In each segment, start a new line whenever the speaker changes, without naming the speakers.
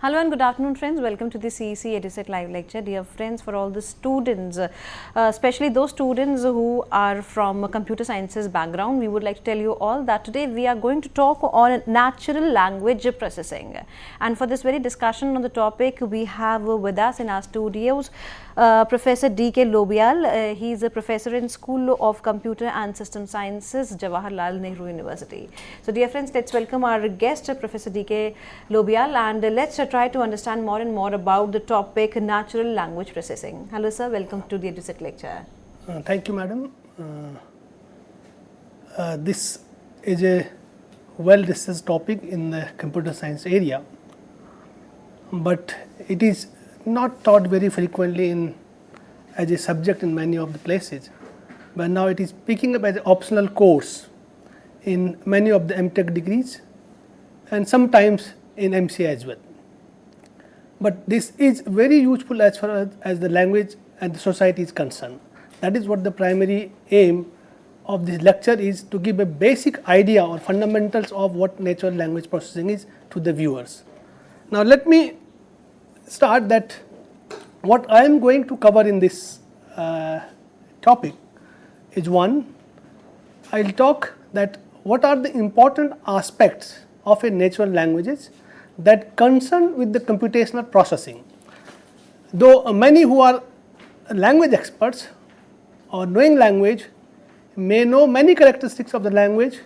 Hello and good afternoon friends, welcome to the CEC-UGC live lecture. Dear friends, for all the students, especially those students who are from a computer sciences background, we would like to tell you all that today we are going to talk on natural language processing. And for this very discussion on the topic, we have with us in our studios Professor D.K. Lobial. He is a professor in School of Computer and System Sciences, Jawaharlal Nehru University. So dear friends, let's welcome our guest Professor D.K. Lobial, and let's try to understand more and more about the topic natural language processing. Hello sir, welcome to the EduSet lecture.
Thank you madam. This is a well researched topic in the computer science area, but it is not taught very frequently as a subject in many of the places, but now it is picking up as an optional course in many of the MTech degrees and sometimes in MCA as well. But this is very useful as far as the language and the society is concerned. That is what the primary aim of this lecture is, to give a basic idea or fundamentals of what natural language processing is to the viewers. Now let me start that what I am going to cover in this topic is, one, I will talk that what are the important aspects of a natural languages that concern with the computational processing. Though many who are language experts or knowing language may know many characteristics of the language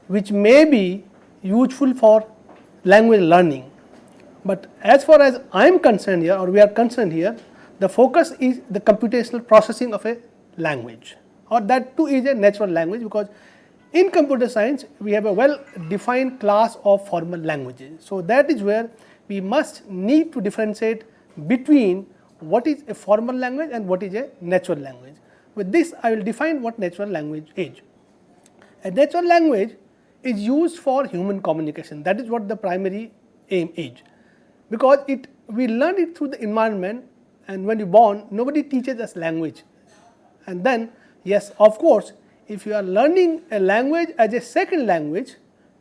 which may be useful for language learning. But as far as I am concerned here, or we are concerned here, the focus is the computational processing of a language, or that too is a natural language, because in computer science we have a well defined class of formal languages. So that is where we must need to differentiate between what is a formal language and what is a natural language. With this I will define what natural language is. A natural language is used for human communication. That is what the primary aim is, because we learn it through the environment, and when you born nobody teaches us language. And then yes, of course, if you are learning a language as a second language,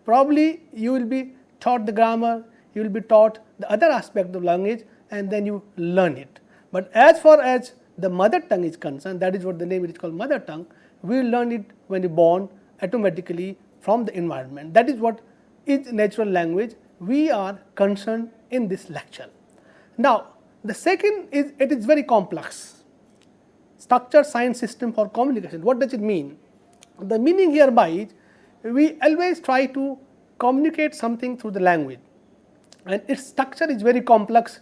probably you will be taught the grammar, you will be taught the other aspect of language, and then you learn it. But as far as the mother tongue is concerned, that is what the name is called, mother tongue, we will learn it when you born automatically from the environment. That is what is natural language we are concerned in this lecture. Now the second is, it is very complex. Structured science system for communication. What does it mean? The meaning hereby is, we always try to communicate something through the language, and its structure is very complex.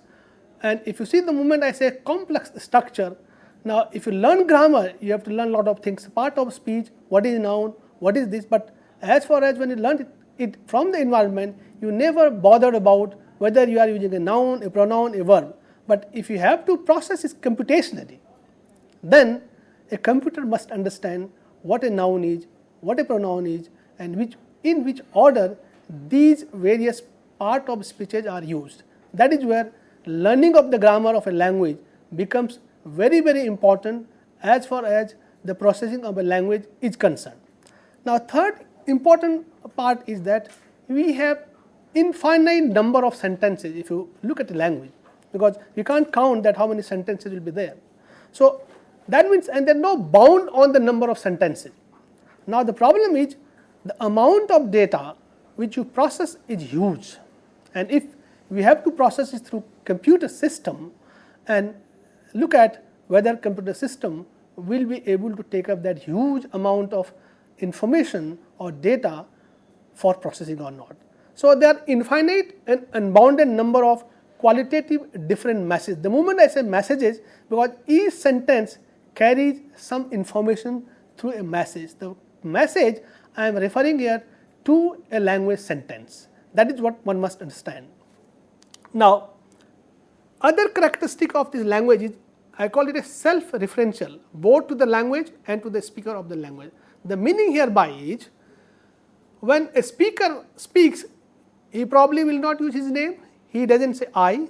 And if you see, the moment I say complex structure, now if you learn grammar, you have to learn a lot of things, part of speech, what is noun, what is this, but as far as when you learn it from the environment, you never bothered about whether you are using a noun, a pronoun, a verb. But if you have to process it computationally, then a computer must understand what a noun is, what a pronoun is, and in which order these various part of speeches are used. That is where learning of the grammar of a language becomes very, very important as far as the processing of a language is concerned. Now third important part is that we have infinite number of sentences if you look at a language, because you can't count that how many sentences will be there. So that means, and there is no bound on the number of sentences. Now the problem is, the amount of data which you process is huge, and if we have to process it through computer system and look at whether computer system will be able to take up that huge amount of information or data for processing or not. So there are infinite and unbounded number of qualitative different messages. The moment I say messages, because each sentence carries some information through a message. The message I am referring here to a language sentence. That is what one must understand. Now other characteristic of this language is, I call it a self-referential, both to the language and to the speaker of the language. The meaning hereby is, when a speaker speaks, he probably will not use his name, he doesn't say I,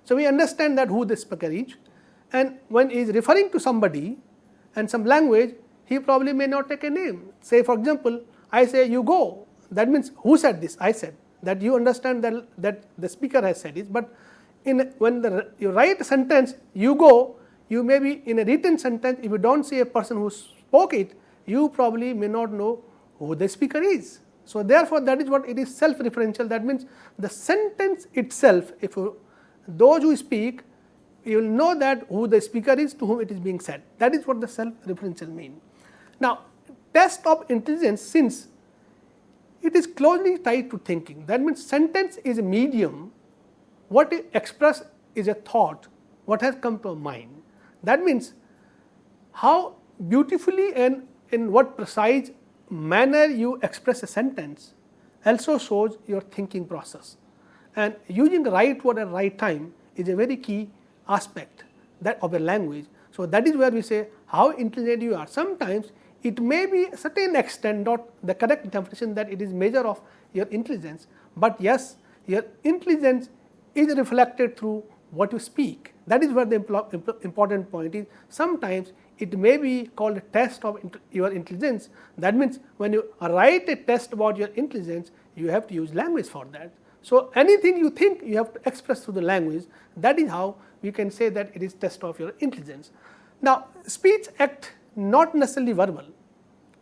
So, we understand that who the speaker is, and when he is referring to somebody and some language, he probably may not take a name. Say for example, I say you go, that means who said this? I said. That you understand that the speaker has said it, but when you write a sentence you go, you may be in a written sentence, if you do not see a person who spoke it, you probably may not know who the speaker is. So, therefore, that is what it is self-referential. That means the sentence itself, if those who speak, you will know that who the speaker is, to whom it is being said. That is what the self-referential mean. Now, test of intelligence, since it is closely tied to thinking, that means sentence is a medium, what is expressed is a thought, what has come to a mind. That means how beautifully and in what precise manner you express a sentence also shows your thinking process, and using the right word at right time is a very key aspect that of a language. So, that is where we say how intelligent you are. Sometimes it may be a certain extent not the correct definition that it is measure of your intelligence, but yes, your intelligence is reflected through what you speak. That is where the important point is. Sometimes it may be called a test of your intelligence. That means when you write a test about your intelligence, you have to use language for that. So, anything you think you have to express through the language, that is how we can say that it is test of your intelligence. Now, speech act not necessarily verbal.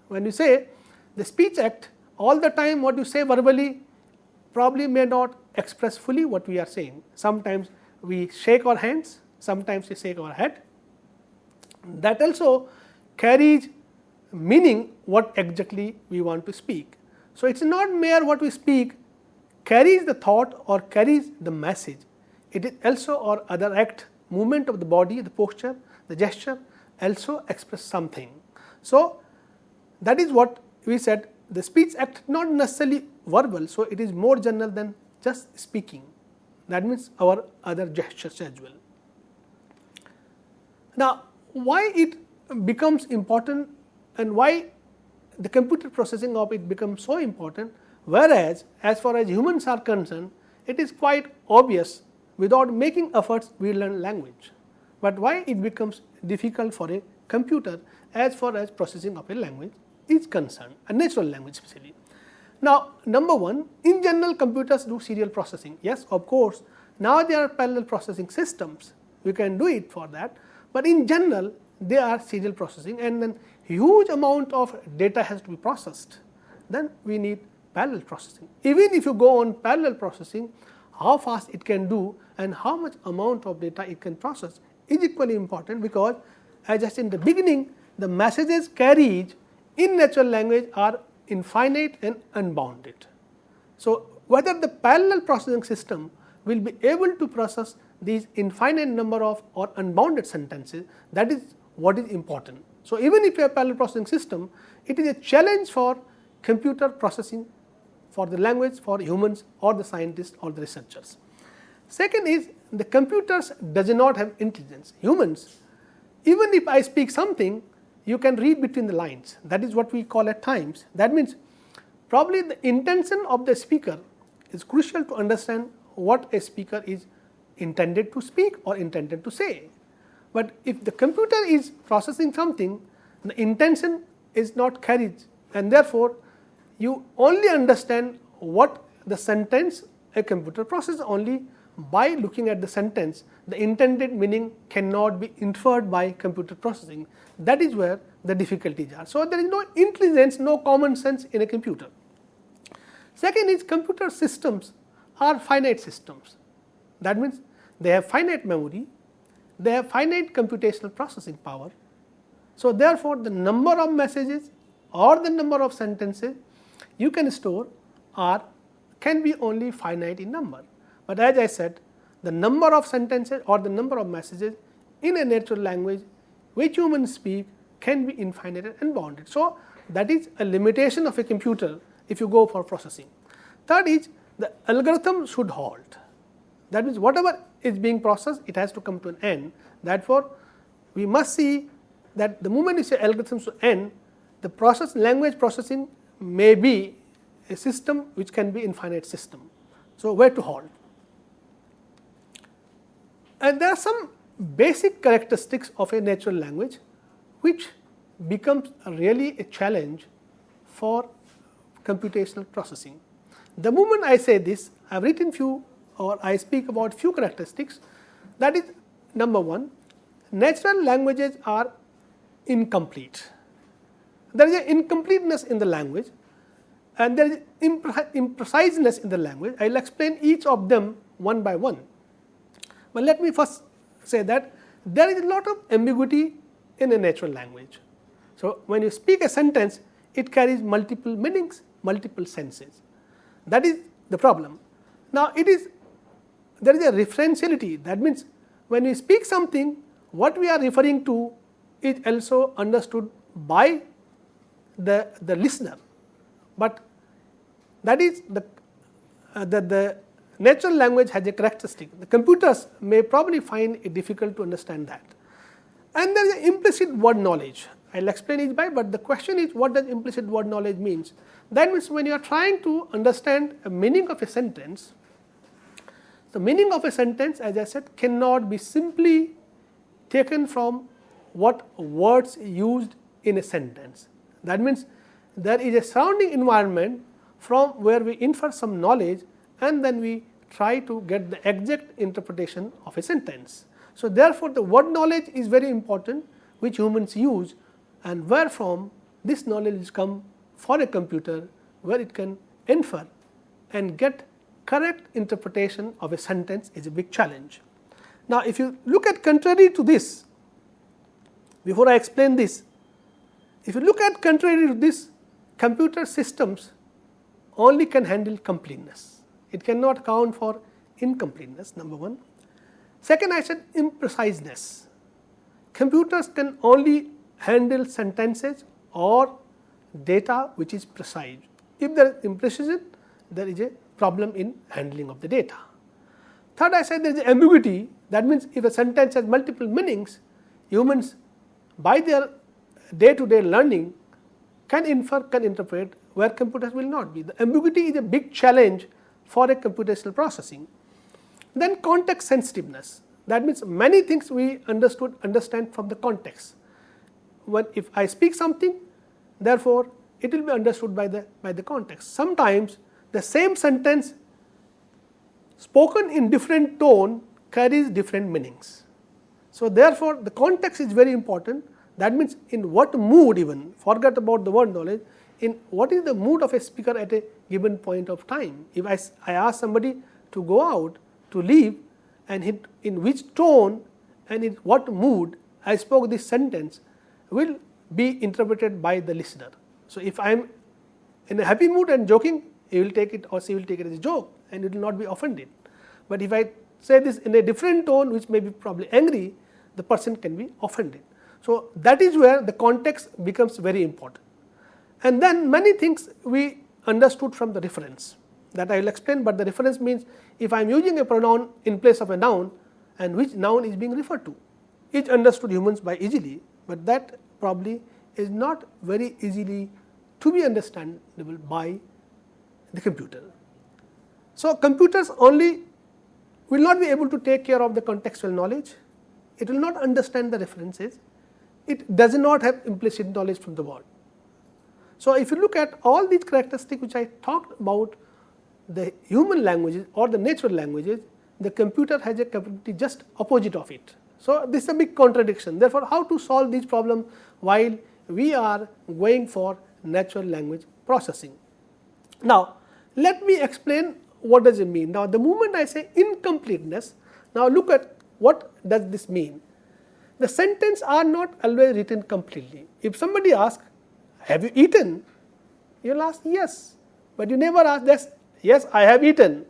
When you say the speech act, all the time what you say verbally probably may not express fully what we are saying. Sometimes we shake our hands, sometimes we shake our head. That also carries meaning what exactly we want to speak. So, it is not mere what we speak carries the thought or carries the message. It is also our other act, movement of the body, the posture, the gesture also express something. So, that is what we said, the speech act not necessarily verbal. So, it is more general than just speaking. That means our other gestures as well. Now, why it becomes important and why the computer processing of it becomes so important, whereas as far as humans are concerned, it is quite obvious without making efforts we learn language. But why it becomes difficult for a computer as far as processing of a language is concerned, a natural language especially. Now, number one, in general computers do serial processing. Yes, of course, now there are parallel processing systems, we can do it for that, but in general they are serial processing, and then huge amount of data has to be processed. Then we need parallel processing. Even if you go on parallel processing, how fast it can do and how much amount of data it can process is equally important, because as I said in the beginning, the messages carried in natural language are infinite and unbounded. So, whether the parallel processing system will be able to process these infinite number of or unbounded sentences, that is what is important. So, even if you have parallel processing system, it is a challenge for computer processing for the language for humans or the scientists or the researchers. Second is the computers does not have intelligence. Humans, even if I speak something, you can read between the lines. That is what we call at times. That means probably the intention of the speaker is crucial to understand what a speaker is intended to speak or intended to say. But if the computer is processing something, the intention is not carried, and therefore you only understand what the sentence a computer processes only by looking at the sentence. The intended meaning cannot be inferred by computer processing. That is where the difficulties are. So, there is no intelligence, no common sense in a computer. Second is computer systems are finite systems. That means they have finite memory, they have finite computational processing power. So, therefore, the number of messages or the number of sentences you can store can be only finite in number. But as I said, the number of sentences or the number of messages in a natural language which humans speak can be infinite and unbounded. So, that is a limitation of a computer if you go for processing. Third is the algorithm should halt. That means whatever is being processed, it has to come to an end. Therefore, we must see that the moment you say algorithms to end, the language processing may be a system which can be infinite system. So, where to halt? And there are some basic characteristics of a natural language which becomes really a challenge for computational processing. The moment I say this, I have written few or I speak about few characteristics. That is, number one, natural languages are incomplete. There is an incompleteness in the language and there is impreciseness in the language. I will explain each of them one by one. But let me first say that there is a lot of ambiguity in a natural language. So, when you speak a sentence, it carries multiple meanings, multiple senses. That is the problem. Now, there is a referentiality. That means, when we speak something, what we are referring to is also understood by the listener. But that is the natural language has a characteristic. The computers may probably find it difficult to understand that. And there is an implicit word knowledge. I will explain each by, but the question is, what does implicit word knowledge means? That means when you are trying to understand a meaning of a sentence, the meaning of a sentence, as I said, cannot be simply taken from what words used in a sentence. That means there is a surrounding environment from where we infer some knowledge and then we try to get the exact interpretation of a sentence. So, therefore, the word knowledge is very important, which humans use, and where from this knowledge comes for a computer, where it can infer and get correct interpretation of a sentence is a big challenge. Now, if you look at contrary to this, before I explain this, if you look at contrary to this, computer systems only can handle completeness. It cannot account for incompleteness, number one. Second, I said impreciseness. Computers can only handle sentences or data which is precise. If there is imprecision, there is a problem in handling of the data. Third, I said there is ambiguity. That means if a sentence has multiple meanings, humans by their day-to-day learning can infer, can interpret, where computers will not be. The ambiguity is a big challenge for a computational processing. Then context sensitiveness. That means many things we understand from the context. When if I speak something, therefore it will be understood by the context. Sometimes the same sentence spoken in different tone carries different meanings. So, therefore, the context is very important. That means in what mood, even forget about the word knowledge, in what is the mood of a speaker at a given point of time. If I ask somebody to go out, to leave, and in which tone and in what mood I spoke this sentence will be interpreted by the listener. So, if I am in a happy mood and joking, he will take it or she will take it as a joke and it will not be offended. But if I say this in a different tone, which may be probably angry, the person can be offended. So, that is where the context becomes very important. And then many things we understood from the reference that I will explain, but the reference means if I am using a pronoun in place of a noun and which noun is being referred to, is understood humans by easily, but that probably is not very easily to be understandable by the computer. So, computers only will not be able to take care of the contextual knowledge, it will not understand the references, it does not have implicit knowledge from the word. So, if you look at all these characteristics which I talked about, the human languages or the natural languages, the computer has a capability just opposite of it. So, this is a big contradiction. Therefore, how to solve these problems while we are going for natural language processing. Now, let me explain what does it mean. Now, the moment I say incompleteness, now look at what does this mean. The sentences are not always written completely. If somebody asks, have you eaten? You will ask yes, but you never ask this, yes, I have eaten.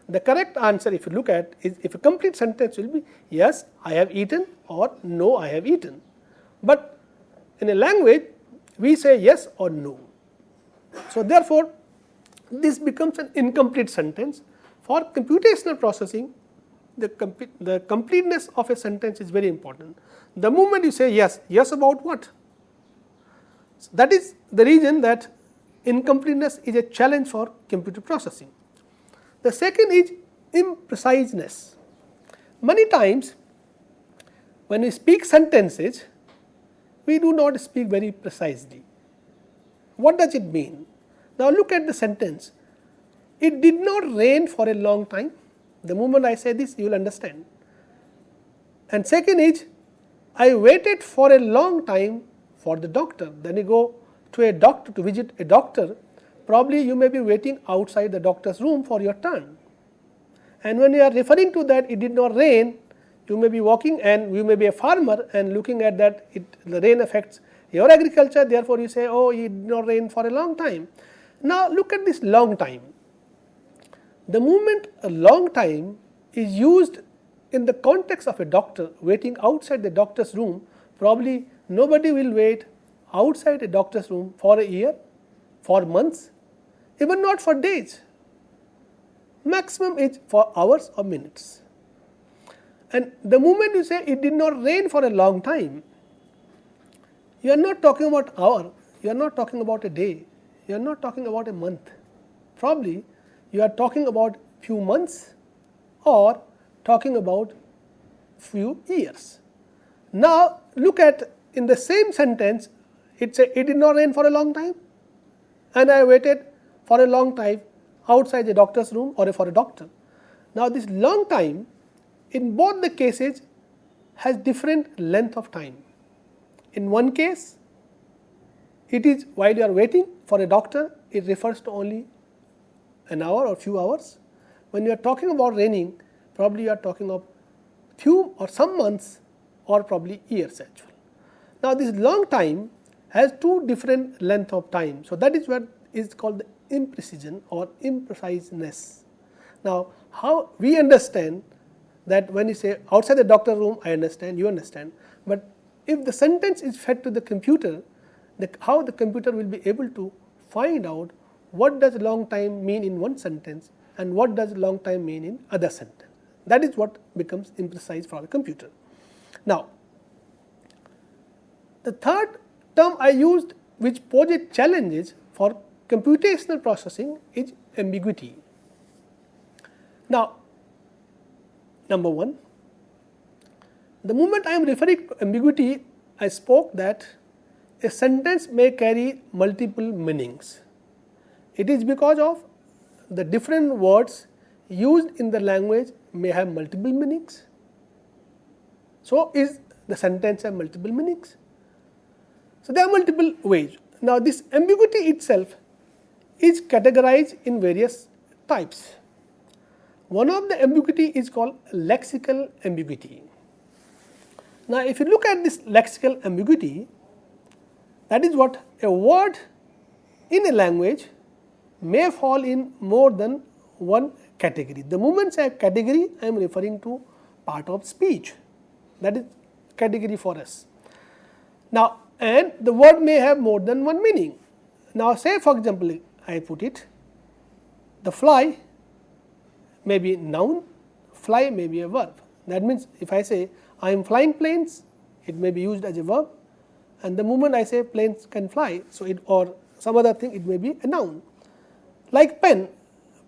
The correct answer, if you look at, is if a complete sentence will be yes, I have eaten or no, I have eaten. But in a language, we say yes or no. So, therefore, this becomes an incomplete sentence. For computational processing, the completeness of a sentence is very important. The moment you say yes, yes about what? So, that is the reason that incompleteness is a challenge for computer processing. The second is impreciseness. Many times when we speak sentences, we do not speak very precisely. What does it mean? Now look at the sentence. It did not rain for a long time. The moment I say this, you will understand. And second is, I waited for a long time for the doctor. Then you go to a doctor to visit a doctor. Probably you may be waiting outside the doctor's room for your turn. And when you are referring to that, it did not rain, you may be walking and you may be a farmer and looking at that the rain affects your agriculture, therefore you say, oh, it did not rain for a long time. Now look at this long time. The moment a long time is used in the context of a doctor waiting outside the doctor's room, probably nobody will wait outside a doctor's room for a year, for months, even not for days. Maximum is for hours or minutes. And the moment you say it did not rain for a long time, you are not talking about hour, you are not talking about a day, you are not talking about a month. Probably you are talking about few months or talking about few years. Now look at in the same sentence, it says it did not rain for a long time and I waited for a long time outside the doctor's room or for a doctor. Now this long time in both the cases has different length of time. In one case, it is while you are waiting for a doctor, it refers to only an hour or few hours. When you are talking about raining, probably you are talking of few or some months or probably years actually. Now this long time has two different length of time. So that is what is called the imprecision or impreciseness. Now how we understand that when you say outside the doctor room, I understand, you understand, but if the sentence is fed to the computer, how the computer will be able to find out what does long time mean in one sentence and what does long time mean in other sentence. That is what becomes imprecise for the computer. Now, the third term I used which poses challenges for computational processing is ambiguity. Now, number one, the moment I am referring to ambiguity, I spoke that a sentence may carry multiple meanings. It is because of the different words used in the language may have multiple meanings. So is the sentence have multiple meanings. So there are multiple ways. Now this ambiguity itself is categorized in various types. One of the ambiguity is called lexical ambiguity. Now if you look at this lexical ambiguity, that is what a word in a language may fall in more than one category. The moment I say category, I am referring to part of speech, that is category for us. Now and the word may have more than one meaning. Now say for example, I put it, the fly may be noun, fly may be a verb. That means if I say I am flying planes, it may be used as a verb, and the moment I say planes can fly, so it or some other thing, it may be a noun. Like pen,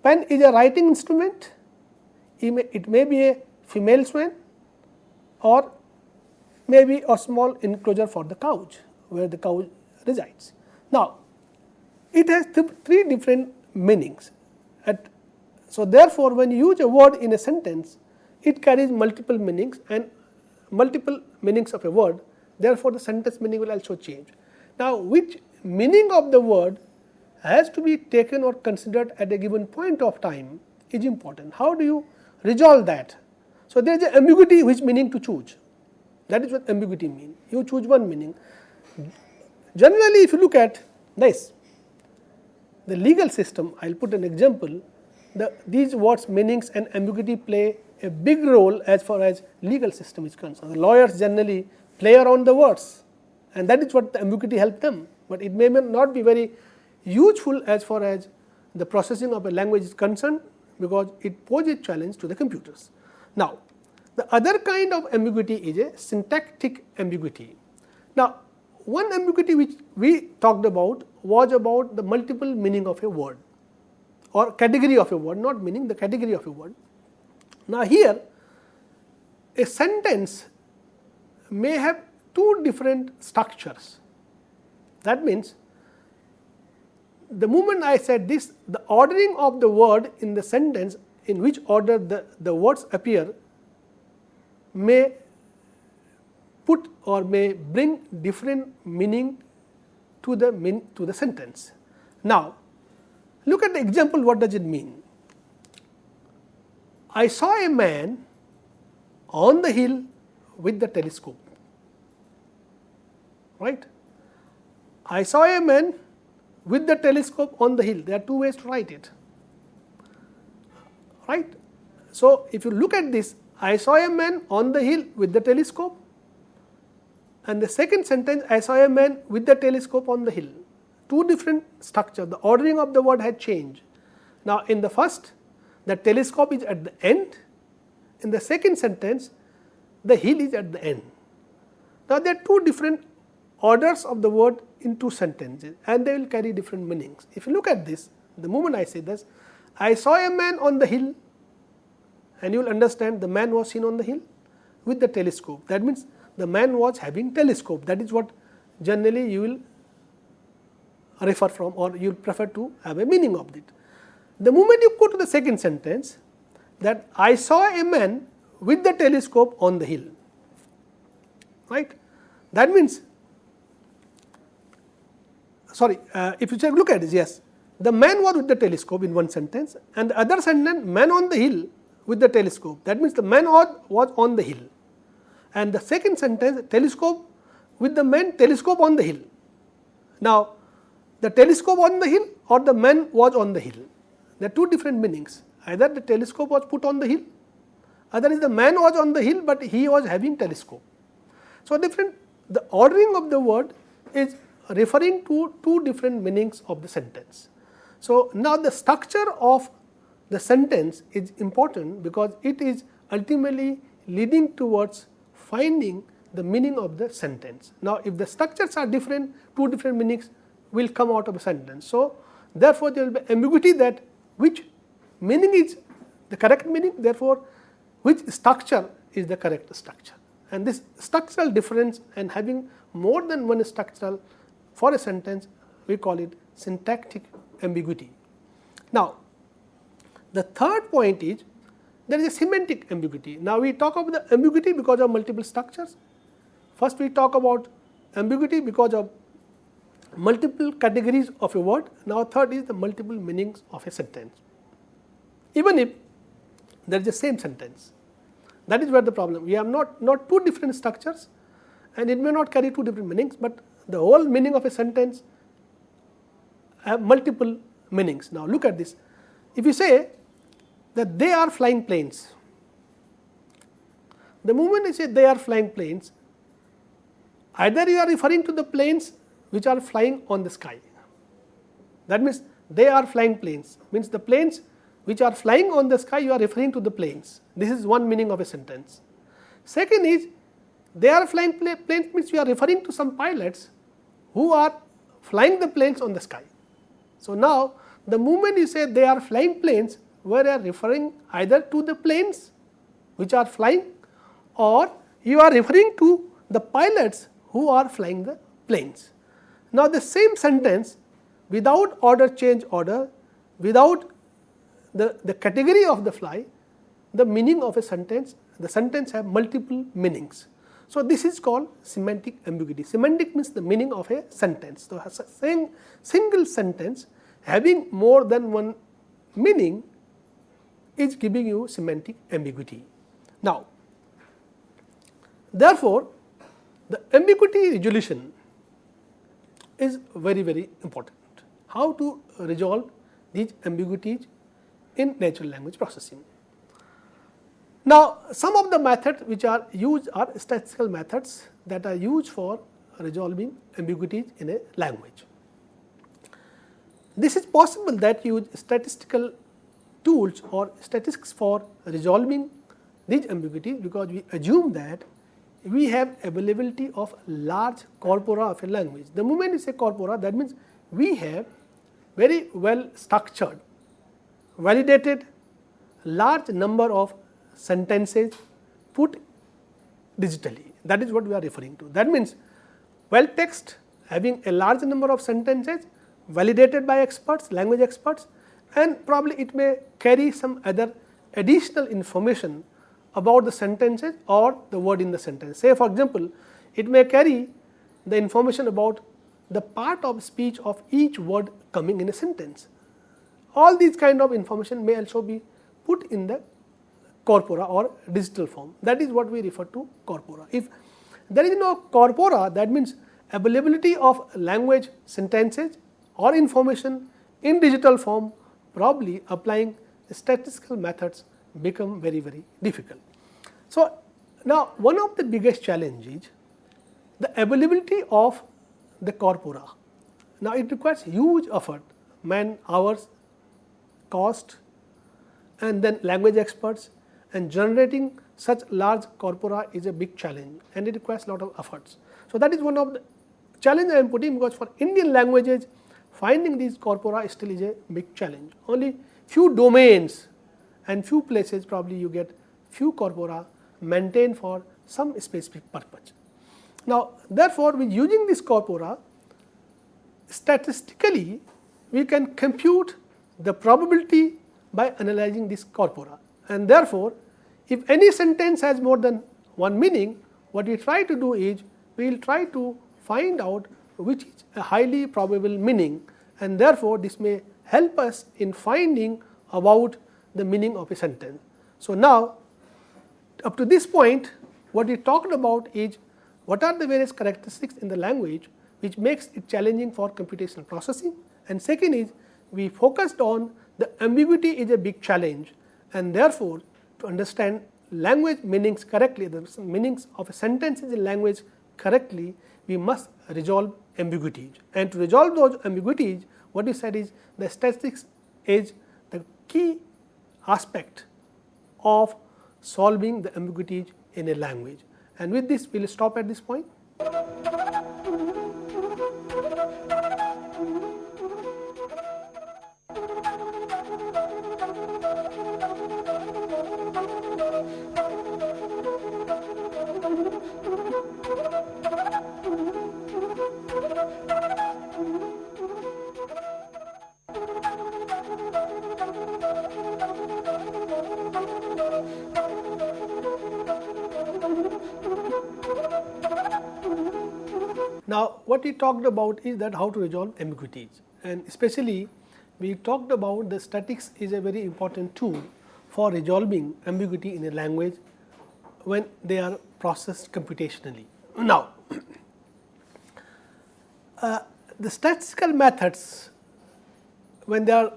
pen is a writing instrument, it may be a female swan or maybe a small enclosure for the couch where the cow resides. Now it has three different meanings. So therefore when you use a word in a sentence, it carries multiple meanings and multiple meanings of a word, therefore the sentence meaning will also change. Now which meaning of the word has to be taken or considered at a given point of time is important. How do you resolve that? So there is an ambiguity which meaning to choose. That is what ambiguity means. You choose one meaning. Generally if you look at this, the legal system, I will put an example, these words meanings and ambiguity play a big role as far as legal system is concerned. The lawyers generally play around the words and that is what the ambiguity helps them, but it may not be very useful as far as the processing of a language is concerned because it poses a challenge to the computers. Now the other kind of ambiguity is a syntactic ambiguity. Now one ambiguity which we talked about was about the multiple meaning of a word or category of a word, not meaning, the category of a word. Now here a sentence may have two different structures. That means, the moment I said this, the ordering of the word in the sentence, in which order the words appear, may put or may bring different meaning to the sentence. Now, look at the example. What does it mean? I saw a man on the hill with the telescope. Right? I saw a man with the telescope on the hill. There are two ways to write it. Right? So, if you look at this, I saw a man on the hill with the telescope, and the second sentence, I saw a man with the telescope on the hill. Two different structures. The ordering of the word had changed. Now, in the first, the telescope is at the end. In the second sentence, the hill is at the end. Now, there are two different orders of the word in two sentences, and they will carry different meanings. If you look at this, the moment I say this, I saw a man on the hill, and you will understand the man was seen on the hill with the telescope. That means, the man was having telescope. That is what generally you will refer from, or you will prefer to have a meaning of it. The moment you go to the second sentence, that I saw a man with the telescope on the hill. Right? That means, sorry, if you check, look at this, yes, the man was with the telescope in one sentence, and the other sentence, man on the hill with the telescope. That means, the man was on the hill, and the second sentence, telescope with the man, telescope on the hill. Now, the telescope on the hill or the man was on the hill. There are two different meanings. Either the telescope was put on the hill, other is the man was on the hill, but he was having telescope. So, the ordering of the word is referring to two different meanings of the sentence. So, now the structure of the sentence is important, because it is ultimately leading towards finding the meaning of the sentence. Now, if the structures are different, two different meanings will come out of a sentence. So, therefore, there will be ambiguity that which meaning is the correct meaning, therefore, which structure is the correct structure. And this structural difference and having more than one structural for a sentence, we call it syntactic ambiguity. Now, the third point is there is a semantic ambiguity. Now, we talk about the ambiguity because of multiple structures. First, we talk about ambiguity because of multiple categories of a word. Now, third is the multiple meanings of a sentence. Even if there is the same sentence, that is where the problem. We have not two different structures, and it may not carry two different meanings, but the whole meaning of a sentence have multiple meanings. Now, look at this. If you say that they are flying planes, the moment you say they are flying planes, either you are referring to the planes which are flying on the sky. That means, they are flying planes, means the planes which are flying on the sky, you are referring to the planes. This is one meaning of a sentence. Second is, they are flying planes means you are referring to some pilots who are flying the planes on the sky. So, now the moment you say they are flying planes, where you are referring either to the planes which are flying, or you are referring to the pilots who are flying the planes. Now, the same sentence without order change order, without the category of the fly, the meaning of a sentence, the sentence have multiple meanings. So, this is called semantic ambiguity. Semantic means the meaning of a sentence. So, saying single sentence having more than one meaning is giving you semantic ambiguity. Now, therefore, the ambiguity resolution is very, very important. How to resolve these ambiguities in natural language processing. Now, some of the methods which are used are statistical methods that are used for resolving ambiguities in a language. This is possible that use statistical tools or statistics for resolving these ambiguities, because we assume that we have availability of large corpora of a language. The moment you say corpora, that means we have very well structured, validated large number of sentences put digitally. That is what we are referring to. That means, well text having a large number of sentences validated by experts, language experts, and probably it may carry some other additional information about the sentences or the word in the sentence. Say for example, it may carry the information about the part of speech of each word coming in a sentence. All these kind of information may also be put in the corpora or digital form. That is what we refer to corpora. If there is no corpora, that means availability of language sentences or information in digital form, probably applying statistical methods become very difficult. So, now one of the biggest challenges is the availability of the corpora. Now, it requires huge effort, man hours, cost, and then language experts, and generating such large corpora is a big challenge, and it requires a lot of efforts. So, that is one of the challenge I am putting, because for Indian languages finding these corpora still is a big challenge. Only few domains and few places probably you get few corpora maintained for some specific purpose. Now, therefore, with using this corpora, statistically we can compute the probability by analyzing this corpora, and therefore, if any sentence has more than one meaning, what we try to do is we will try to find out which is a highly probable meaning, and therefore, this may help us in finding about the meaning of a sentence. So, now up to this point what we talked about is what are the various characteristics in the language which makes it challenging for computational processing, and second is we focused on the ambiguity is a big challenge, and therefore, to understand language meanings correctly, the meanings of a sentences in language correctly, we must resolve ambiguities, and to resolve those ambiguities what we said is the statistics is the key aspect of solving the ambiguities in a language. And with this we will stop at this point. Now, what we talked about is that how to resolve ambiguities, and especially we talked about the statistics is a very important tool for resolving ambiguity in a language when they are processed computationally. Now, the statistical methods, when they are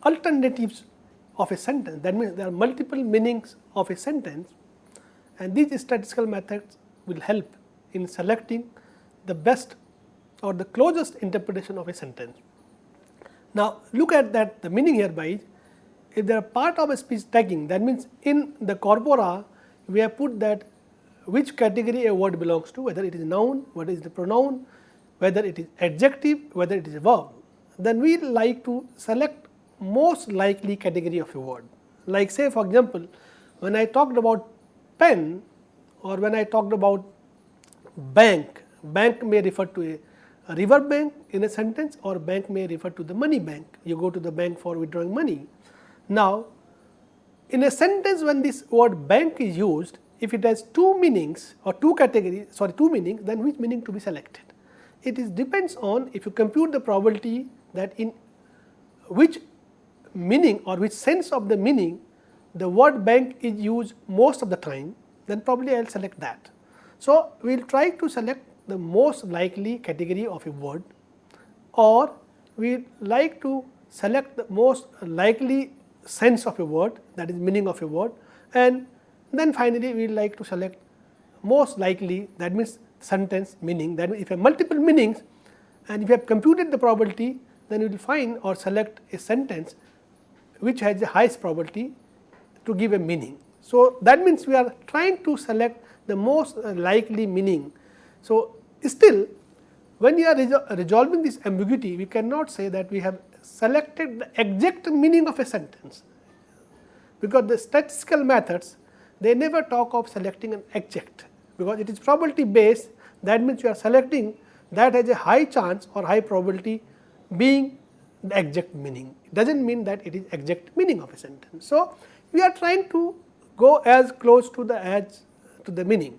alternatives of a sentence, that means there are multiple meanings of a sentence, and these statistical methods will help in selecting the best or the closest interpretation of a sentence. Now, look at that the meaning hereby, if they are part of a speech tagging, that means in the corpora we have put that which category a word belongs to, whether it is noun, whether it is the pronoun, whether it is adjective, whether it is a verb, then we like to select most likely category of a word. Like say for example, when I talked about pen or when I talked about bank, bank may refer to a river bank in a sentence, or bank may refer to the money bank, you go to the bank for withdrawing money. Now, in a sentence when this word bank is used, if it has two meanings or two meanings, then which meaning to be selected? It is depends on if you compute the probability that in which meaning or which sense of the meaning the word bank is used most of the time, then probably I will select that. So, we will try to select the most likely category of a word, or we like to select the most likely sense of a word, that is meaning of a word, and then finally we like to select most likely, that means sentence meaning, that means if you have multiple meanings and if you have computed the probability, then you will find or select a sentence which has the highest probability to give a meaning. So, that means we are trying to select the most likely meaning. So, still when you are resolving this ambiguity, we cannot say that we have selected the exact meaning of a sentence, because the statistical methods they never talk of selecting an exact. because it is probability based. That means you are selecting that has a high chance or high probability being the exact meaning. It does not mean that it is exact meaning of a sentence. So, we are trying to go as close to the meaning.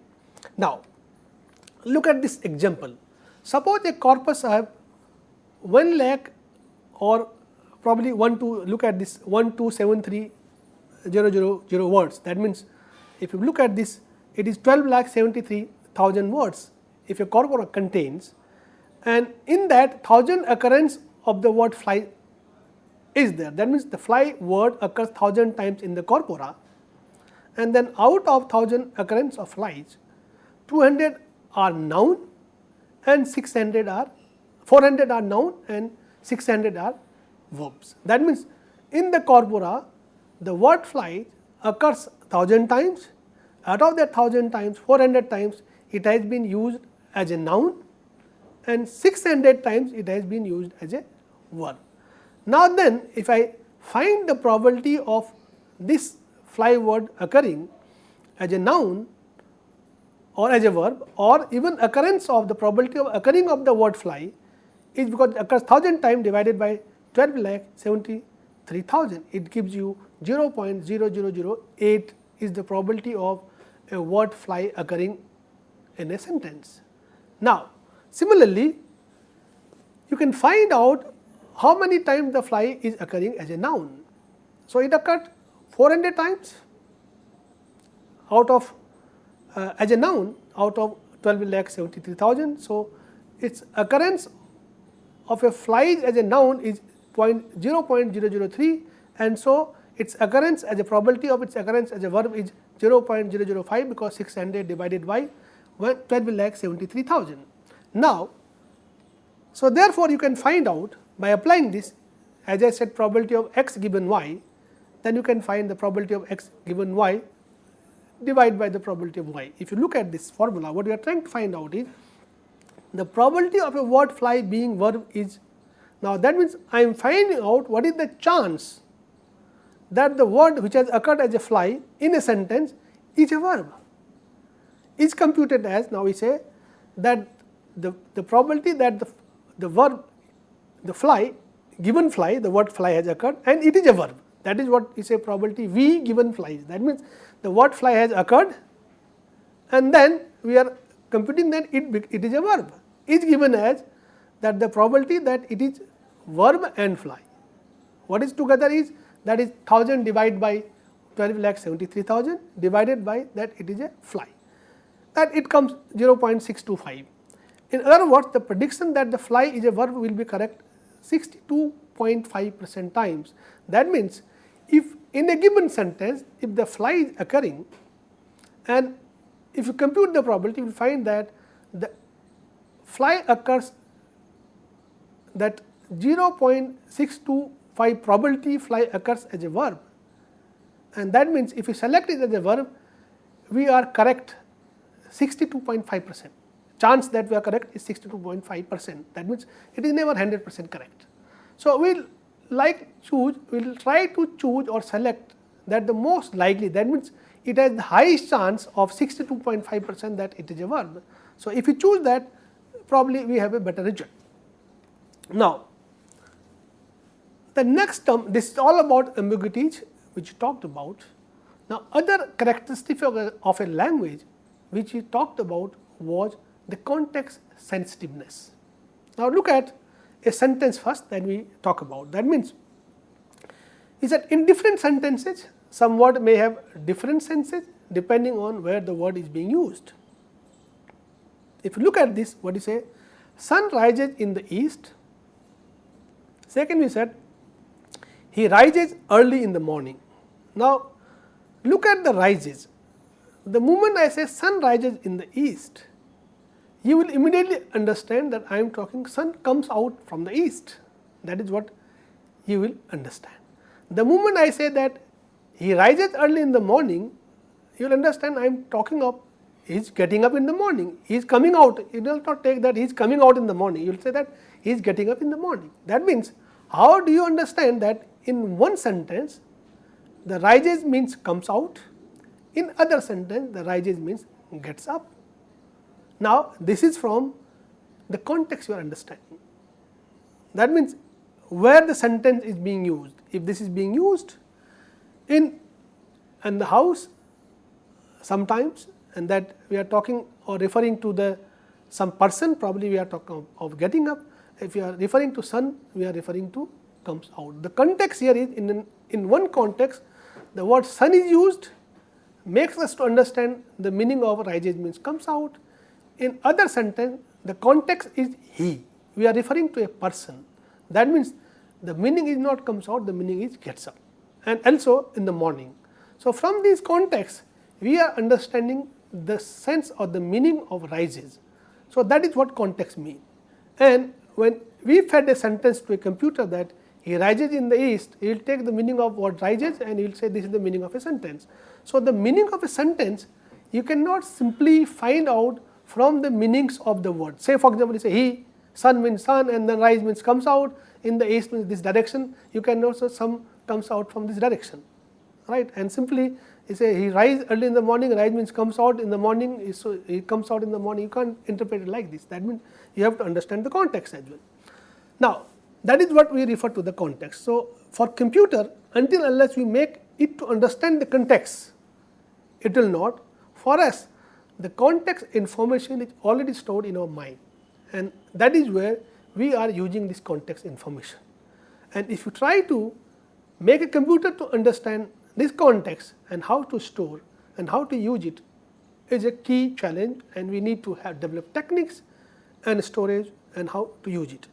Now, look at this example. Suppose a corpus I have 1 lakh or probably look at this 1273000 words. That means, if you look at this, it is 12,73,000 words if a corpora contains, and in that 1000 occurrence of the word fly is there. That means, the fly word occurs 1000 times in the corpora, and then out of 1000 occurrence of flies, 200 are noun and 400 are noun and 600 are verbs. That means, in the corpora the word fly occurs 1000 times, out of that 1000 times 400 times it has been used as a noun and 600 times it has been used as a verb. Now, then if I find the probability of this fly word occurring as a noun or as a verb, or even occurrence of the probability of occurring of the word fly is because it occurs 1000 times divided by 12,73,000, it gives you 0.0008 is the probability of a word fly occurring in a sentence. Now, similarly, you can find out how many times the fly is occurring as a noun. So, it occurred 400 times out of as a noun out of 12,73,000. So, its occurrence of a fly as a noun is 0.003, and so its occurrence as a probability of its occurrence as a verb is 0.005 because 600 divided by 12,73,000. Now, so therefore, you can find out by applying this, as I said, probability of x given y, then you can find the probability of x given y divided by the probability of y. If you look at this formula, what we are trying to find out is the probability of a word fly being verb is. Now, that means I am finding out what is the chance that the word which has occurred as a fly in a sentence is a verb, is computed as. Now, we say that the probability that the verb, the fly, given fly, the word fly has occurred and it is a verb. That is what we say probability V given flies. That means, the word fly has occurred and then we are computing that it is a verb, is given as that the probability that it is verb and fly. What is together is, that is 1000 divided by 12,73,000 divided by that it is a fly, that it comes 0.625. In other words, the prediction that the fly is a verb will be correct 62.5% times. That means, if in a given sentence, if the fly is occurring and if you compute the probability, you will find that the fly occurs, that 0.625 probability fly occurs as a verb, and that means if we select it as a verb, we are correct 62.5%. Chance that we are correct is 62.5%. That means, it is never 100% correct. So, we will try to choose or select that the most likely, that means it has the highest chance of 62.5% that it is a verb. So, if you choose that, probably we have a better result. Now, the next term, this is all about ambiguities which we talked about. Now, other characteristic of a language which we talked about was the context sensitiveness. Now, look at a sentence first, then we talk about. That means, is that in different sentences, some word may have different senses depending on where the word is being used. If you look at this, what you say, sun rises in the east. Second, we said, he rises early in the morning. Now, look at the rises. The moment I say sun rises in the east, you will immediately understand that I am talking sun comes out from the east. That is what you will understand. The moment I say that he rises early in the morning, you will understand I am talking of he is getting up in the morning, he is coming out. You will not take that he is coming out in the morning, you will say that he is getting up in the morning. That means, how do you understand that in one sentence the rises means comes out, in other sentence the rises means gets up. Now, this is from the context you are understanding. That means, where the sentence is being used. If this is being used in the house sometimes, and that we are talking or referring to the some person, probably we are talking of getting up. If you are referring to sun, we are referring to comes out. The context here is in one context, the word sun is used, makes us to understand the meaning of rises means comes out. In other sentence, the context is he. We are referring to a person. That means the meaning is not comes out, the meaning is gets up, and also in the morning. So, from these contexts, we are understanding the sense or the meaning of rises. So, that is what context means. And when we fed a sentence to a computer that he rises in the east, he will take the meaning of what rises and he will say this is the meaning of a sentence. So, the meaning of a sentence you cannot simply find out from the meanings of the word. Say for example, you say he, sun means sun, and then rise means comes out, in the east means this direction, you can also some comes out from this direction, right. And simply you say he rise early in the morning, rise means comes out in the morning, so he comes out in the morning, you can't interpret it like this. That means you have to understand the context as well. Now, that is what we refer to the context. So, for computer, until unless we make it to understand the context, it will not. For us, the context information is already stored in our mind, and that is where we are using this context information. And if you try to make a computer to understand this context and how to store and how to use it is a key challenge, and we need to have developed techniques and storage and how to use it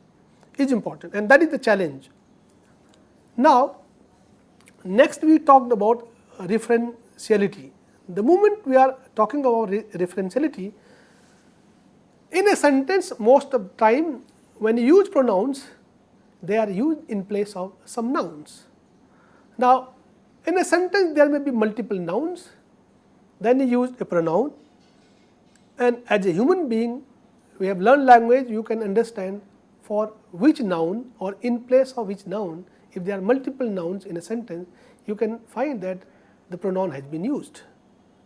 is important, and that is the challenge. Now, next we talked about referentiality. The moment we are talking about referentiality, in a sentence most of the time when you use pronouns, they are used in place of some nouns. Now, in a sentence there may be multiple nouns, then you use a pronoun, and as a human being we have learned language, you can understand for which noun or in place of which noun, if there are multiple nouns in a sentence, you can find that the pronoun has been used.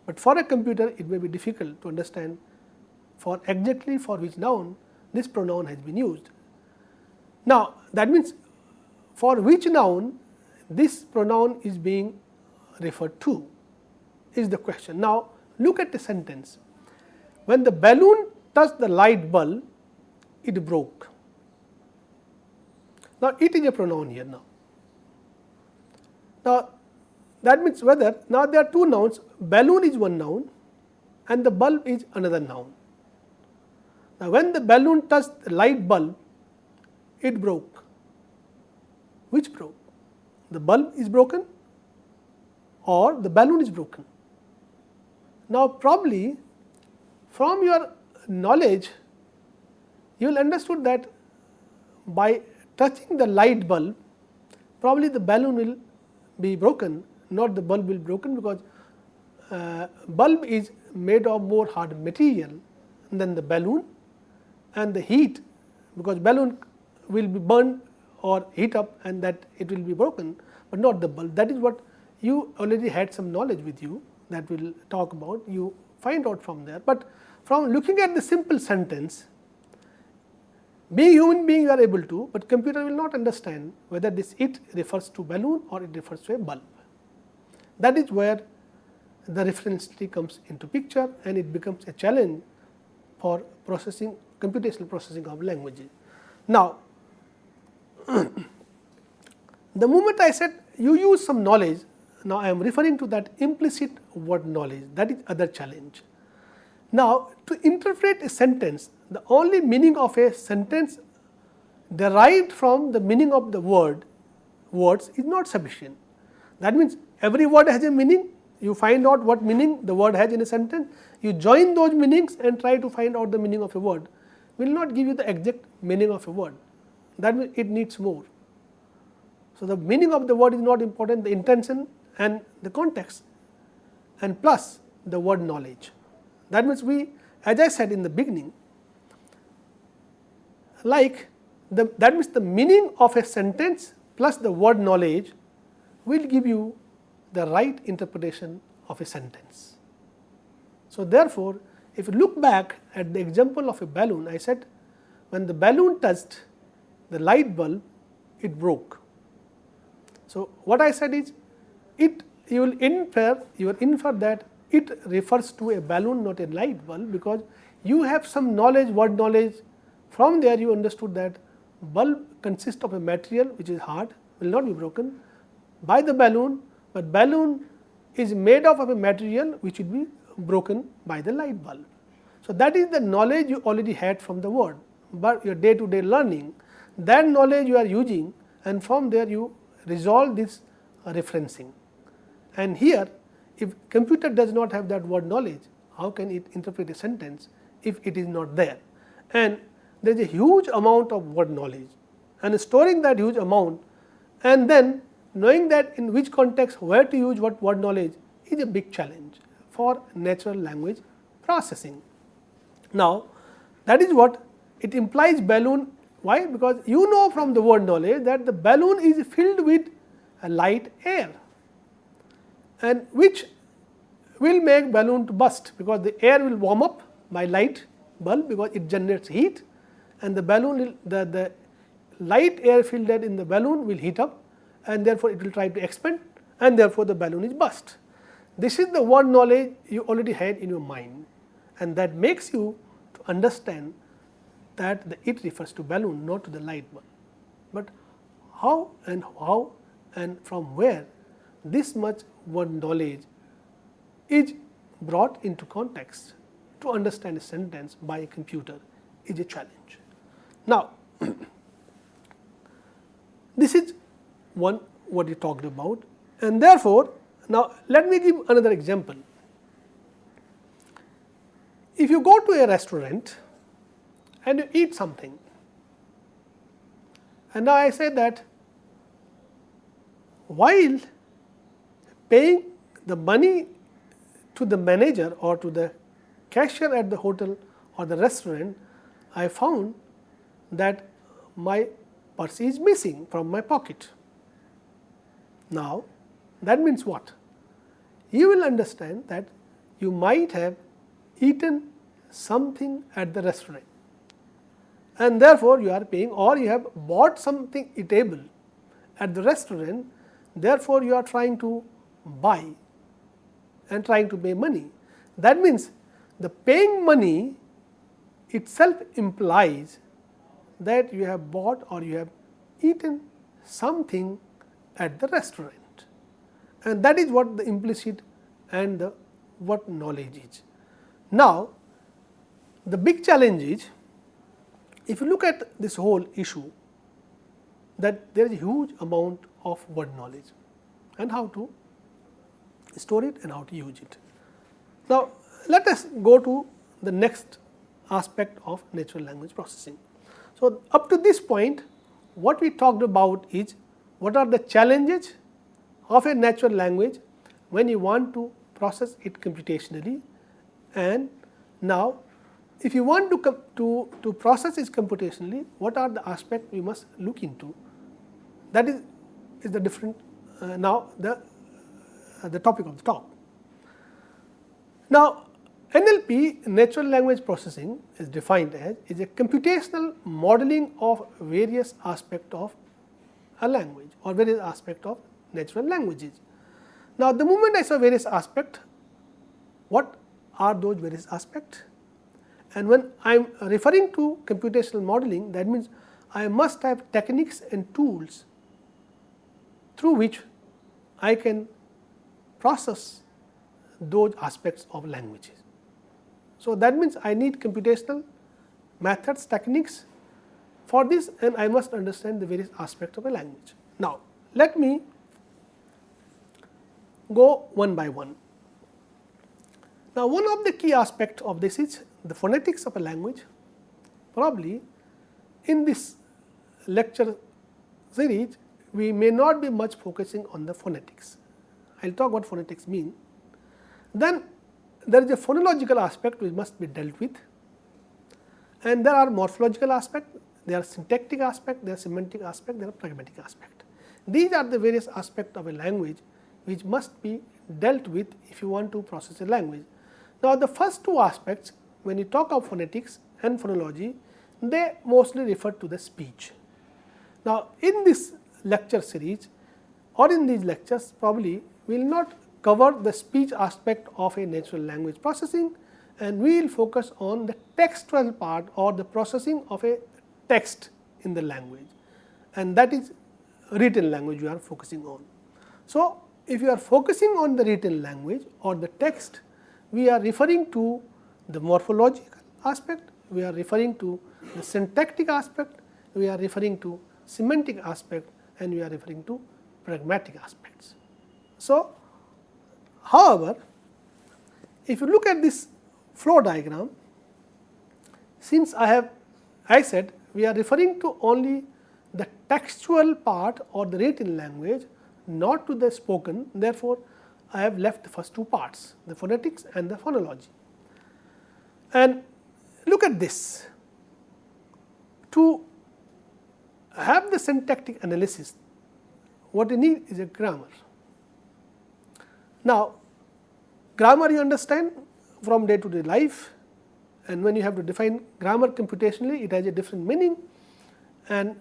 But for a computer it may be difficult to understand for exactly for which noun this pronoun has been used. Now, that means for which noun this pronoun is being referred to is the question. Now, look at the sentence. When the balloon touched the light bulb, it broke. Now, it is a pronoun here now. Now, that means whether now there are two nouns, balloon is one noun and the bulb is another noun. Now, when the balloon touched the light bulb, it broke. Which broke? The bulb is broken or the balloon is broken? Now, probably from your knowledge, you will understood that by touching the light bulb, probably the balloon will be broken, not the bulb will be broken, because bulb is made of more hard material than the balloon, and the heat, because balloon will be burned or heat up and that it will be broken, but not the bulb. That is what you already had some knowledge with you that we will talk about, you find out from there. But from looking at the simple sentence, being human being you are able to, but computer will not understand whether this it refers to balloon or it refers to a bulb. That is where the referentiality comes into picture, and it becomes a challenge for processing, computational processing of languages. Now, the moment I said you use some knowledge, now I am referring to that implicit word knowledge, that is other challenge. Now, to interpret a sentence, the only meaning of a sentence derived from the meaning of the words is not sufficient. That means every word has a meaning, you find out what meaning the word has in a sentence, you join those meanings and try to find out the meaning of a word, will not give you the exact meaning of a word, that means it needs more. So, the meaning of the word is not important, the intention and the context, and plus the word knowledge. That means we, as I said in the beginning, like that means the meaning of a sentence plus the word knowledge will give you the right interpretation of a sentence. So, therefore, if you look back at the example of a balloon, I said when the balloon touched the light bulb, it broke. So, what I said is you will infer that it refers to a balloon, not a light bulb, because you have some knowledge, word knowledge. From there you understood that bulb consists of a material which is hard, will not be broken by the balloon, but balloon is made of a material which will be broken by the light bulb. So, that is the knowledge you already had from the word, but your day to day learning, that knowledge you are using, and from there you resolve this referencing. And here, if computer does not have that word knowledge, how can it interpret a sentence if it is not there? And there is a huge amount of word knowledge, and storing that huge amount and then knowing that in which context where to use what word knowledge is a big challenge for natural language processing. Now, that is what it implies balloon. Why? Because you know from the word knowledge that the balloon is filled with a light air, and which will make balloon to burst, because the air will warm up by light bulb, because it generates heat, and the balloon will, the light air filled in the balloon will heat up, and therefore, it will try to expand, and therefore, the balloon is burst. This is the word knowledge you already had in your mind, and that makes you to understand that it refers to balloon, not to the light bulb. But how and from where this much word knowledge is brought into context to understand a sentence by a computer is a challenge. Now, this is one what you talked about, and therefore, now let me give another example. If you go to a restaurant and you eat something, and now I say that while paying the money to the manager or to the cashier at the hotel or the restaurant, I found that my purse is missing from my pocket. Now, that means what? You will understand that you might have eaten something at the restaurant, and therefore, you are paying, or you have bought something eatable at the restaurant, therefore, you are trying to buy and trying to pay money. That means, the paying money itself implies that you have bought or you have eaten something at the restaurant, and that is what the implicit and the what knowledge is. Now, the big challenge is, if you look at this whole issue, that there is a huge amount of word knowledge and how to store it and how to use it. Now, let us go to the next aspect of natural language processing. So, up to this point, what we talked about is what are the challenges of a natural language when you want to process it computationally, and now if you want to process it computationally, what are the aspects we must look into? That is the different now the topic of the talk. Now, NLP, natural language processing, is defined as is a computational modeling of various aspects of a language or various aspects of natural languages. Now, the moment I say various aspects, what are those various aspects? And when I am referring to computational modeling, that means I must have techniques and tools through which I can process those aspects of languages. So, that means I need computational methods, techniques for this, and I must understand the various aspects of a language. Now, let me go one by one. Now, one of the key aspects of this is the phonetics of a language. Probably in this lecture series, we may not be much focusing on the phonetics. I will talk what phonetics mean. Then there is a phonological aspect which must be dealt with, and there are morphological aspects, there are syntactic aspects, there are semantic aspects, there are pragmatic aspects. These are the various aspects of a language which must be dealt with if you want to process a language. Now, the first two aspects, when you talk of phonetics and phonology, they mostly refer to the speech. Now, in this lecture series or in these lectures, probably we will not cover the speech aspect of a natural language processing, and we will focus on the textual part or the processing of a text in the language, and that is written language we are focusing on. So, if you are focusing on the written language or the text, we are referring to the morphological aspect, we are referring to the syntactic aspect, we are referring to semantic aspect, and we are referring to pragmatic aspects. So, however, if you look at this flow diagram, since I said we are referring to only the textual part or the written language, not to the spoken, therefore, I have left the first two parts, the phonetics and the phonology. And look at this, to have the syntactic analysis, what you need is a grammar. Now, grammar you understand from day to day life, and when you have to define grammar computationally, it has a different meaning, and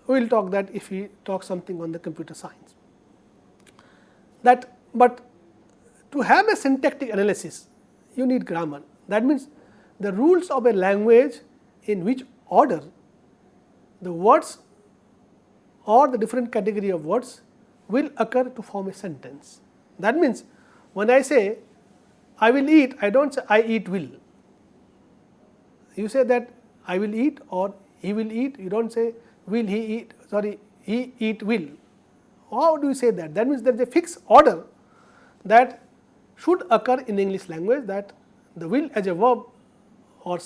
we will talk that if we talk something on the computer science. But to have a syntactic analysis, you need grammar. That means the rules of a language in which order the words or the different category of words will occur to form a sentence. That means when I say I will eat, I do not say I eat will. You say that I will eat or he will eat, you do not say will he eat, sorry, he eat will. How do you say that? That means there is a fixed order that should occur in English language, that the will as a verb or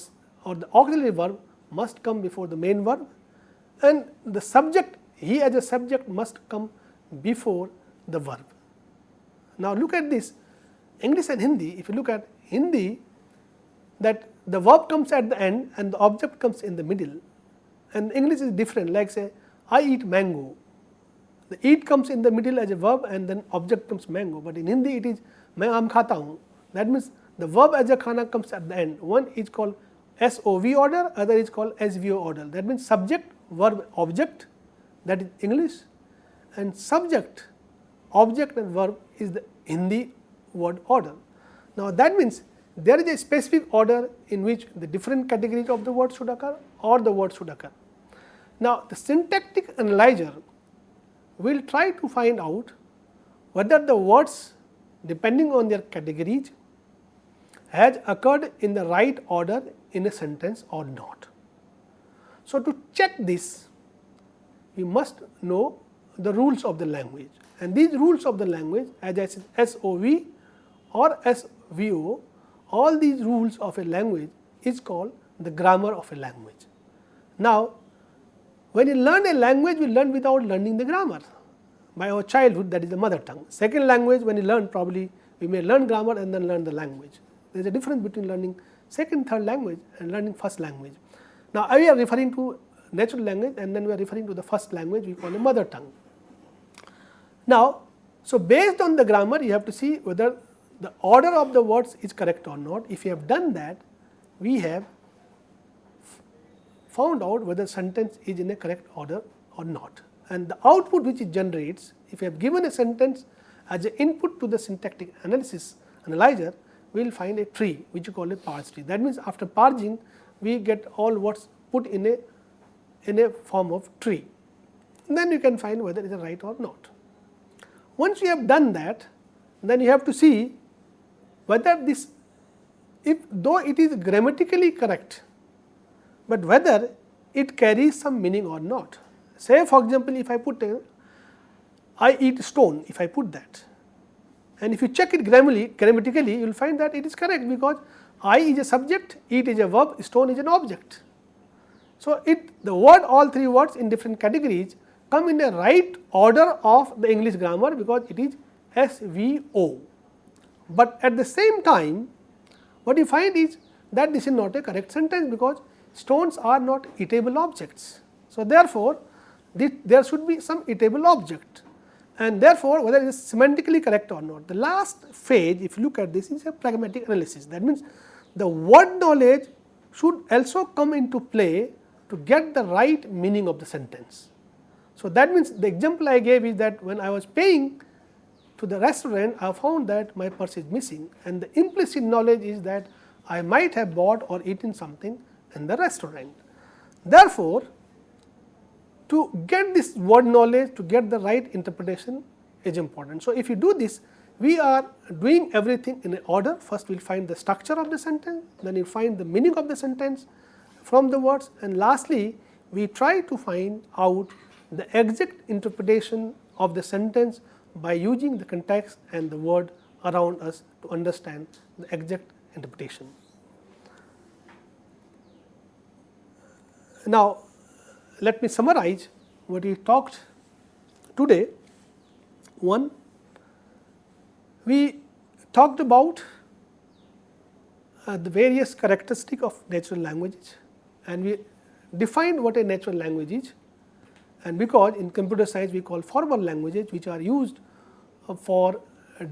the auxiliary verb must come before the main verb, and the subject, he as a subject must come before the verb. Now, look at this, English and Hindi. If you look at Hindi, that the verb comes at the end and the object comes in the middle, and English is different, like say I eat mango, the eat comes in the middle as a verb and then object comes mango, but in Hindi it is main aam khata hu. That means the verb as a khana comes at the end. One is called SOV order, other is called SVO order. That means subject, verb, object, that is English, and subject, object and verb is the Hindi word order. Now, that means there is a specific order in which the different categories of the word should occur or the word should occur. Now, the syntactic analyzer will try to find out whether the words, depending on their categories, has occurred in the right order in a sentence or not. So, to check this, we must know the rules of the language, and these rules of the language, as I said, SOV or SVO, all these rules of a language is called the grammar of a language. Now, when you learn a language, we learn without learning the grammar. By our childhood, that is the mother tongue. Second language, when you learn, probably we may learn grammar and then learn the language. There is a difference between learning second, third language and learning first language. Now, we are referring to natural language, and then we are referring to the first language we call a mother tongue. Now, so based on the grammar, you have to see whether the order of the words is correct or not. If you have done that, we have found out whether sentence is in a correct order or not. And the output which it generates, if you have given a sentence as an input to the syntactic analyzer, we will find a tree which you call a parse tree. That means after parsing, we get all words put in a form of tree. And then you can find whether it is right or not. Once you have done that, then you have to see whether this, though it is grammatically correct, but whether it carries some meaning or not. Say for example, if I put I eat stone, if I put that, and if you check it grammatically, you will find that it is correct, because I is a subject, eat is a verb, stone is an object. So, the word, all three words in different categories come in the right order of the English grammar, because it is SVO. But at the same time, what you find is that this is not a correct sentence, because stones are not eatable objects. So, therefore, there should be some eatable object, and therefore, whether it is semantically correct or not. The last phase, if you look at this, is a pragmatic analysis. That means the word knowledge should also come into play to get the right meaning of the sentence. So, that means the example I gave is that when I was paying to the restaurant, I found that my purse is missing, and the implicit knowledge is that I might have bought or eaten something in the restaurant. Therefore, to get this word knowledge, to get the right interpretation is important. So, if you do this, we are doing everything in an order. First, we will find the structure of the sentence, then we will find the meaning of the sentence from the words, and lastly, we try to find out the exact interpretation of the sentence by using the context and the word around us to understand the exact interpretation. Now, let me summarize what we talked today. One, we talked about the various characteristics of natural languages, and we defined what a natural language is, and because in computer science we call formal languages, which are used for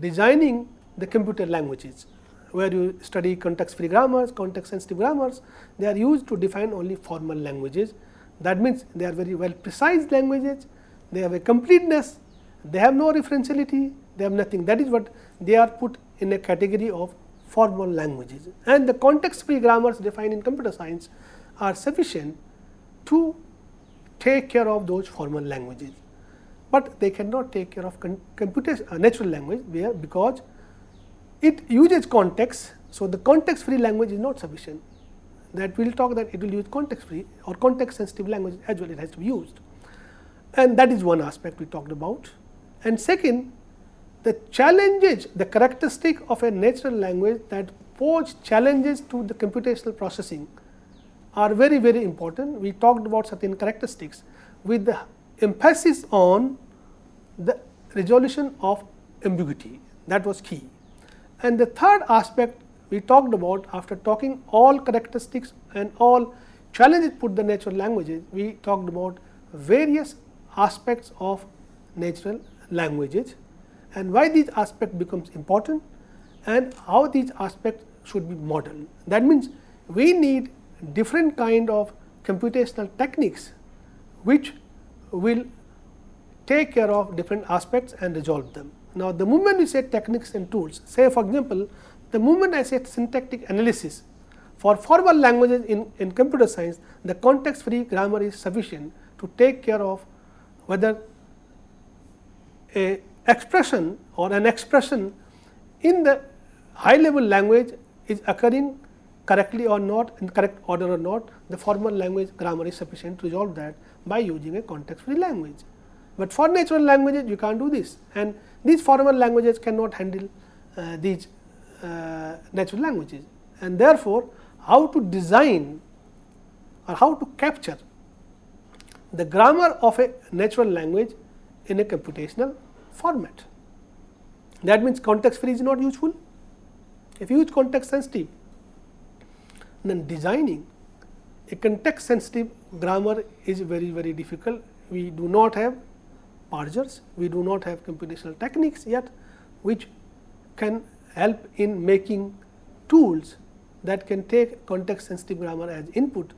designing the computer languages, where you study context free grammars, context sensitive grammars, they are used to define only formal languages. That means they are very well precise languages, they have a completeness, they have no referentiality, they have nothing. That is what they are put in a category of formal languages, and the context free grammars defined in computer science are sufficient to take care of those formal languages, but they cannot take care of natural language because it uses context. So, the context free language is not sufficient. That we will talk that it will use context free or context sensitive language as well, it has to be used, and that is one aspect we talked about. And second, the challenges, the characteristic of a natural language that pose challenges to the computational processing are very, very important. We talked about certain characteristics with the emphasis on the resolution of ambiguity, that was key. And the third aspect we talked about, after talking all characteristics and all challenges put the natural languages, we talked about various aspects of natural languages and why these aspects becomes important and how these aspects should be modeled. That means we need different kind of computational techniques which will take care of different aspects and resolve them. Now, the moment we say techniques and tools, say for example, the moment I say syntactic analysis for formal languages in computer science, the context free grammar is sufficient to take care of whether a expression or an expression in the high level language is occurring correctly or not, in correct order or not. The formal language grammar is sufficient to resolve that by using a context free language. But for natural languages you can't do this, and these formal languages cannot handle these natural languages, and therefore how to design or how to capture the grammar of a natural language in a computational format. That means context free is not useful. If you use context sensitive, then designing a context sensitive grammar is very, very difficult. We do not have parsers, we do not have computational techniques yet which can help in making tools that can take context sensitive grammar as input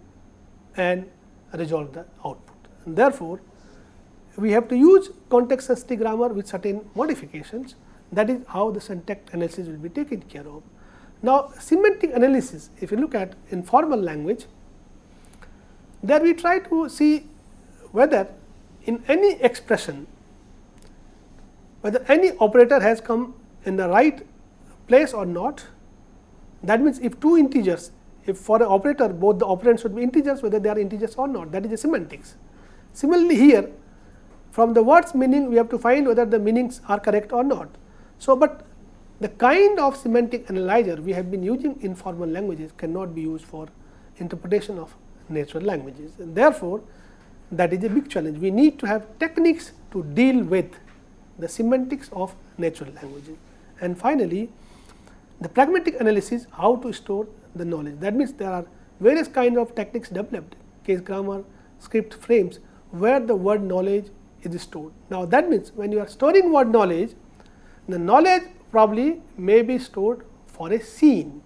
and resolve the output. And therefore, we have to use context sensitive grammar with certain modifications. That is how the syntactic analysis will be taken care of. Now, semantic analysis, if you look at in formal language, there we try to see whether in any expression, whether any operator has come in the right place or not. That means if two integers, if for an operator both the operands should be integers, whether they are integers or not, that is the semantics. Similarly here, from the word's meaning we have to find whether the meanings are correct or not. So, but the kind of semantic analyzer we have been using in formal languages cannot be used for interpretation of natural languages, and therefore, that is a big challenge. We need to have techniques to deal with the semantics of natural languages. And finally, the pragmatic analysis, how to store the knowledge. That means there are various kinds of techniques developed, case grammar, script frames, where the word knowledge is stored. Now, that means when you are storing word knowledge, the knowledge probably may be stored for a scene.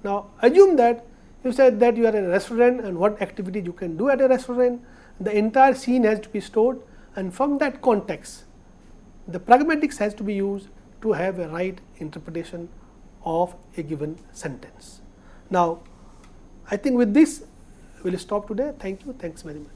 Now, assume that you said that you are in a restaurant and what activity you can do at a restaurant. The entire scene has to be stored, and from that context, the pragmatics has to be used to have a right interpretation of a given sentence. Now, I think with this we will stop today. Thank you. Thanks very much.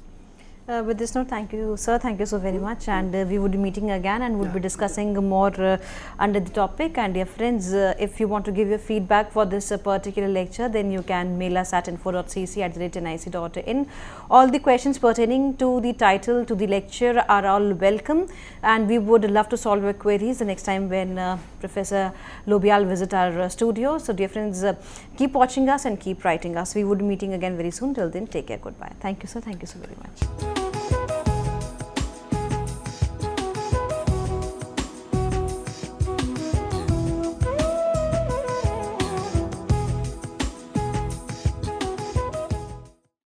With this note, thank you, sir. Thank you so very much. And we would be meeting again and would be discussing more under the topic. And dear friends, if you want to give your feedback for this particular lecture, then you can mail us at info.cec@nic.in. All the questions pertaining to the title, to the lecture are all welcome. And we would love to solve your queries the next time when Professor Lobial visit our studio. So dear friends, keep watching us and keep writing us. We would be meeting again very soon. Till then, take care. Goodbye. Thank you, sir. Thank you so very much.